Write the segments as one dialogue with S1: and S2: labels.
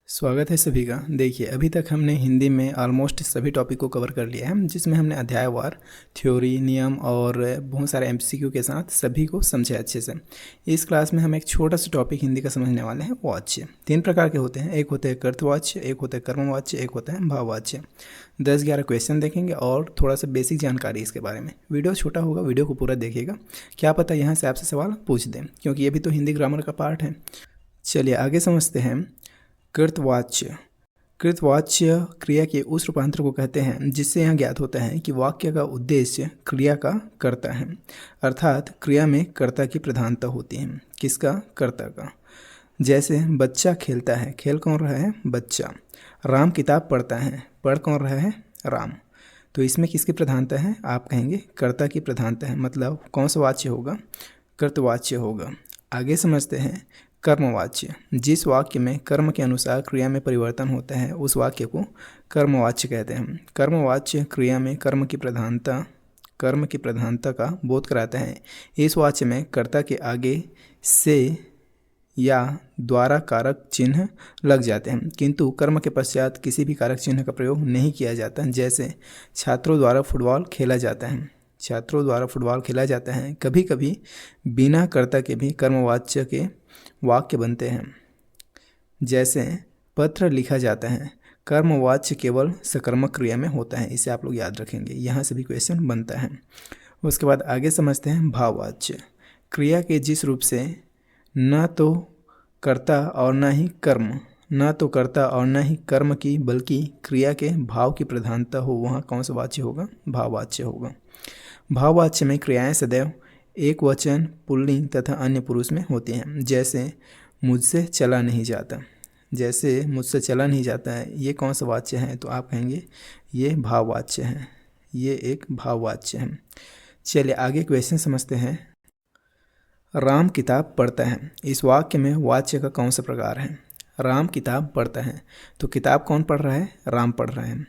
S1: स्वागत है सभी का। देखिए, अभी तक हमने हिंदी में ऑलमोस्ट सभी टॉपिक को कवर कर लिया है, जिसमें हमने अध्यायवार थ्योरी, नियम और बहुत सारे एमसीक्यू के साथ सभी को समझे अच्छे से। इस क्लास में हम एक छोटा सा टॉपिक हिंदी का समझने वाले हैं, वाच्य। 3 प्रकार के होते हैं, एक होते हैं कर्तवाच्य, एक होता है कर्मवाच्य, एक होता है भाववाच्य। 10-11 क्वेश्चन देखेंगे और थोड़ा सा बेसिक जानकारी इसके बारे में। वीडियो छोटा होगा, वीडियो को पूरा देखिएगा, क्या पता यहाँ से आपसे सवाल पूछ दें, क्योंकि ये भी तो हिंदी ग्रामर का पार्ट है। चलिए आगे समझते हैं। कृतवाच्य। कृतवाच्य क्रिया के उस रूपांतर को कहते हैं जिससे यह ज्ञात होता है कि वाक्य का उद्देश्य क्रिया का कर्ता है, अर्थात क्रिया में कर्ता की प्रधानता होती है। किसका? कर्ता का। जैसे बच्चा खेलता है, खेल कौन रहा है? बच्चा। राम किताब पढ़ता है, पढ़ कौन रहा है? राम। तो इसमें किसकी प्रधानता है? आप कहेंगे कर्ता की प्रधानता है, मतलब कौन सा वाच्य होगा? कर्तवाच्य होगा। आगे समझते हैं कर्मवाच्य। जिस वाक्य में कर्म के अनुसार क्रिया में परिवर्तन होता है उस वाक्य को कर्मवाच्य कहते हैं। कर्मवाच्य क्रिया में कर्म की प्रधानता का बोध कराता है। इस वाच्य में कर्ता के आगे से या द्वारा कारक चिन्ह लग जाते हैं, किंतु कर्म के पश्चात किसी भी कारक चिन्ह का प्रयोग नहीं किया जाता। जैसे छात्रों द्वारा फुटबॉल खेला जाता है, छात्रों द्वारा फुटबॉल खेला जाता है। कभी कभी बिना कर्ता के भी कर्मवाच्य के वाक्य बनते हैं, जैसे पत्र लिखा जाता है। कर्मवाच्य केवल सकर्मक क्रिया में होता है, इसे आप लोग याद रखेंगे, यहाँ से भी क्वेश्चन बनता है। उसके बाद आगे समझते हैं भाववाच्य। क्रिया के जिस रूप से न तो कर्ता और न ही कर्म की बल्कि क्रिया के भाव की प्रधानता हो, वहाँ कौन सा वाच्य होगा? भाववाच्य होगा। भाववाच्य में क्रियाएं सदैव एक वचन, पुल्लिंग तथा अन्य पुरुष में होती हैं। जैसे मुझसे चला नहीं जाता, ये कौन सा वाच्य है? तो आप कहेंगे ये भाववाच्य है, ये एक भाववाच्य है। चलिए आगे क्वेश्चन समझते हैं। राम किताब पढ़ता है, इस वाक्य में वाच्य का कौन सा प्रकार है? राम किताब पढ़ता है, तो किताब कौन पढ़ रहा है? राम पढ़ रहा है।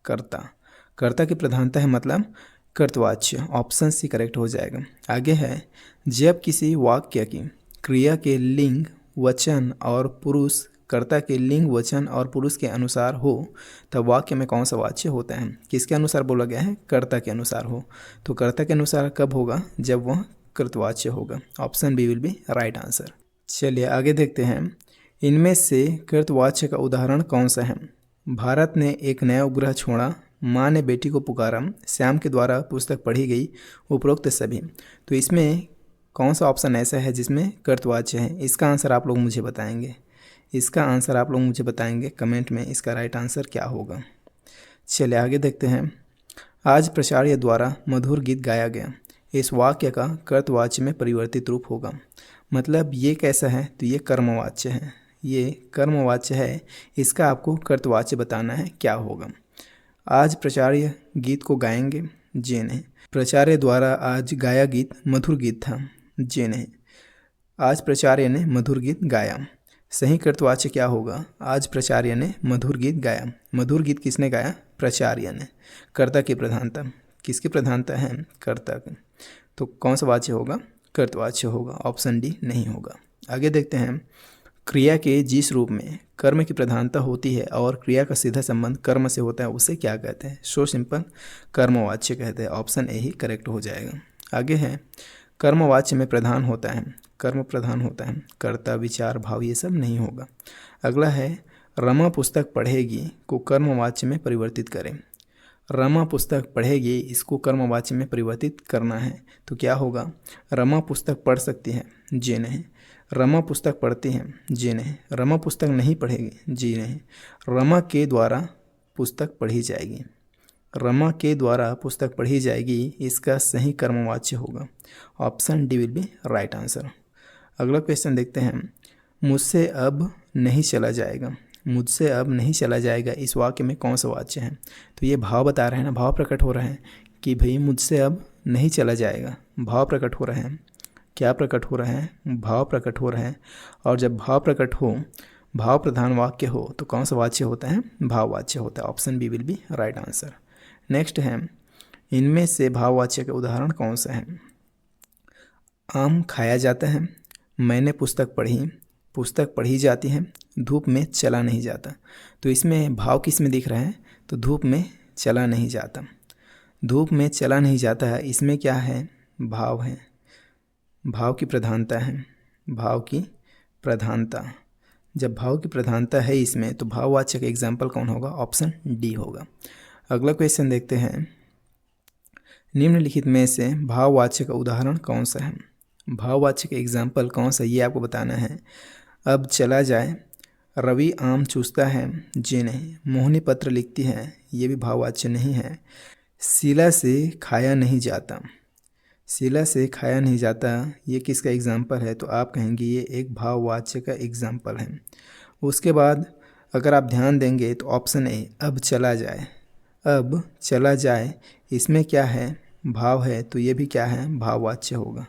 S1: कर्ता की प्रधानता है, मतलब कर्तवाच्य। ऑप्शन सी करेक्ट हो जाएगा। आगे है, जब किसी वाक्य की क्रिया के लिंग, वचन और पुरुष कर्ता के लिंग, वचन और पुरुष के अनुसार हो तब वाक्य में कौन सा वाच्य होता है? किसके अनुसार बोला गया है? कर्ता के अनुसार हो। तो कर्ता के अनुसार कब होगा? जब वह कृतवाच्य होगा। Option B will be right answer. चलिए आगे देखते हैं। इनमें से कृतवाच्य का उदाहरण कौन सा है? भारत ने एक नया उपग्रह छोड़ा, माँ ने बेटी को पुकारा, श्याम के द्वारा पुस्तक पढ़ी गई, उपरोक्त सभी। तो इसमें कौन सा ऑप्शन ऐसा है जिसमें कर्तवाच्य है? इसका आंसर आप लोग मुझे बताएंगे कमेंट में, इसका राइट आंसर क्या होगा। चलिए आगे देखते हैं। आज प्राचार्य द्वारा मधुर गीत गाया गया, इस वाक्य का कर्तवाच्य में परिवर्तित रूप होगा। मतलब ये कैसा है? तो ये कर्मवाच्य है, इसका आपको कर्तवाच्य बताना है, क्या होगा। आज प्राचार्य गीत को गाएंगे, जे नहीं। प्राचार्य द्वारा आज गाया गीत मधुर गीत था, जे नहीं। आज प्राचार्य ने मधुर गीत गाया, सही कर्तवाच्य क्या होगा? आज प्राचार्य ने मधुर गीत गाया। मधुर गीत किसने गाया? प्राचार्य ने। कर्ता की प्रधानता, किसकी प्रधानता है? कर्ता की। तो कौन सा वाच्य होगा? कर्तवाच्य होगा। ऑप्शन डी नहीं होगा। आगे देखते हैं। क्रिया के जिस रूप में कर्म की प्रधानता होती है और क्रिया का सीधा संबंध कर्म से होता है उसे क्या कहते हैं? सो सिंपल, कर्मवाच्य कहते हैं। ऑप्शन ए ही करेक्ट हो जाएगा। आगे है, कर्मवाच्य में प्रधान होता है, कर्म प्रधान होता है, कर्ता, विचार, भाव ये सब नहीं होगा। अगला है, रमा पुस्तक पढ़ेगी को कर्मवाच्य में परिवर्तित करें। रमा पुस्तक पढ़ेगी, इसको कर्मवाच्य में परिवर्तित करना है तो क्या होगा? रमा पुस्तक पढ़ सकती है, जे नहीं। रमा पुस्तक पढ़ती है, जी नहीं। रमा पुस्तक नहीं पढ़ेगी, जी नहीं। रमा के द्वारा पुस्तक पढ़ी जाएगी, रमा के द्वारा पुस्तक पढ़ी जाएगी, इसका सही कर्मवाच्य होगा। Option D will be right answer. अगला क्वेश्चन देखते हैं। मुझसे अब नहीं चला जाएगा, मुझसे अब नहीं चला जाएगा, इस वाक्य में कौन सा वाच्य है? तो ये भाव बता रहे हैं ना, भाव प्रकट हो रहे हैं कि भाई मुझसे अब नहीं चला जाएगा। भाव प्रकट हो रहे हैं, क्या प्रकट हो रहे हैं? भाव प्रकट हो रहे हैं। और जब भाव प्रकट हो, भाव प्रधान वाक्य हो तो कौन सा वाच्य होता है? भाववाच्य होता है। Option B will be right answer. Next है, इनमें से भाववाच्य के उदाहरण कौन सा है? आम खाया जाता है, मैंने पुस्तक पढ़ी, पुस्तक पढ़ी जाती है, धूप में चला नहीं जाता। तो इसमें भाव किस में दिख रहा है, तो धूप में चला नहीं जाता। धूप में चला नहीं जाता है, इसमें क्या है, भाव है, भाव की प्रधानता है, भाव की प्रधानता। जब भाव की प्रधानता है इसमें, तो भाववाचक एग्जाम्पल कौन होगा, ऑप्शन डी होगा। अगला क्वेश्चन देखते हैं, निम्नलिखित में से भाववाचक उदाहरण कौन सा है। भाववाचक एग्जाम्पल कौन सा, ये आपको बताना है। अब चला जाए, रवि आम चूसता है, जी नहीं। मोहिनी पत्र लिखती है, ये भी भाववाच्य नहीं है। शीला से खाया नहीं जाता, शीला से खाया नहीं जाता, ये किसका एग्जाम्पल है, तो आप कहेंगे ये एक भाववाच्य का एग्जाम्पल है। उसके बाद अगर आप ध्यान देंगे तो ऑप्शन ए, अब चला जाए, अब चला जाए, इसमें क्या है, भाव है, तो ये भी क्या है, भाववाच्य होगा।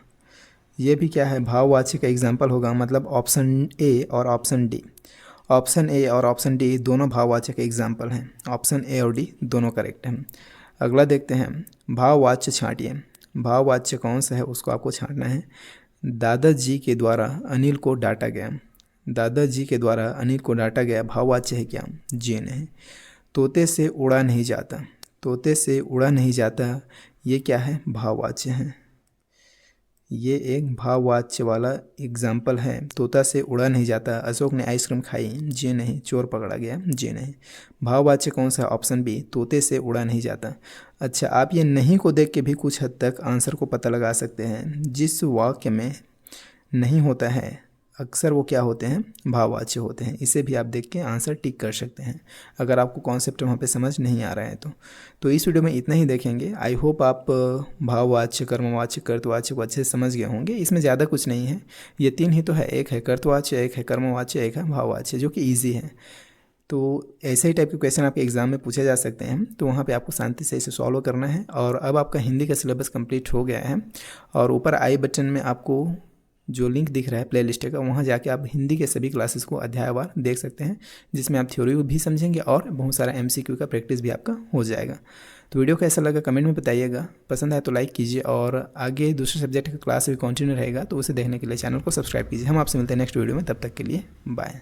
S1: ये भी क्या है, भाववाच्य का एग्जाम्पल होगा। मतलब ऑप्शन ए और ऑप्शन डी, ऑप्शन ए और ऑप्शन डी दोनों भाववाचक एग्जाम्पल हैं। ऑप्शन ए और डी दोनों करेक्ट हैं। अगला देखते हैं, भाववाच्य छांटिए। भाववाच्य कौन सा है, उसको आपको छांटना है। दादाजी के द्वारा अनिल को डांटा गया, दादाजी के द्वारा अनिल को डांटा गया, भाववाच्य है क्या, जी नहीं। तोते से उड़ा नहीं जाता, तोते से उड़ा नहीं जाता, ये क्या है, भाववाच्य है। ये एक भाववाच्य वाला एग्जाम्पल है। तोता से उड़ा नहीं जाता, अशोक ने आइसक्रीम खाई, जी नहीं। चोर पकड़ा गया, जी नहीं। भाववाच्य कौन सा, ऑप्शन बी, तोते से उड़ा नहीं जाता। अच्छा, आप ये नहीं को देख के भी कुछ हद तक आंसर को पता लगा सकते हैं। जिस वाक्य में नहीं होता है अक्सर वो क्या होते हैं, भाववाच्य होते हैं। इसे भी आप देख के आंसर टिक कर सकते हैं अगर आपको कॉन्सेप्ट वहाँ पे समझ नहीं आ रहा है तो इस वीडियो में इतना ही देखेंगे। आई होप आप भाववाच्य, कर्मवाच्य, कर्तवाच्य को अच्छे से समझ गए होंगे। इसमें ज़्यादा कुछ नहीं है, ये तीन ही तो है, एक है कर्तवाच्य, एक है कर्मवाच्य, एक है भाववाच्य, जो कि ईजी है। तो ऐसे ही टाइप के क्वेश्चन आपके एग्जाम में पूछे जा सकते हैं, तो वहाँ पे आपको शांति से इसे सॉल्व करना है। और अब आपका हिंदी का सिलेबस कंप्लीट हो गया है, और ऊपर आई बटन में आपको जो लिंक दिख रहा है प्ले लिस्ट का, वहाँ जाके आप हिंदी के सभी क्लासेस को अध्यायवार देख सकते हैं, जिसमें आप थ्योरी भी समझेंगे और बहुत सारा MCQ का प्रैक्टिस भी आपका हो जाएगा। तो वीडियो कैसा लगा कमेंट में बताइएगा, पसंद आए तो लाइक कीजिए, और आगे दूसरे सब्जेक्ट का क्लास भी कंटिन्यू रहेगा, तो उसे देखने के लिए चैनल को सब्सक्राइब कीजिए। हम आपसे मिलते हैं नेक्स्ट वीडियो में, तब तक के लिए बाय।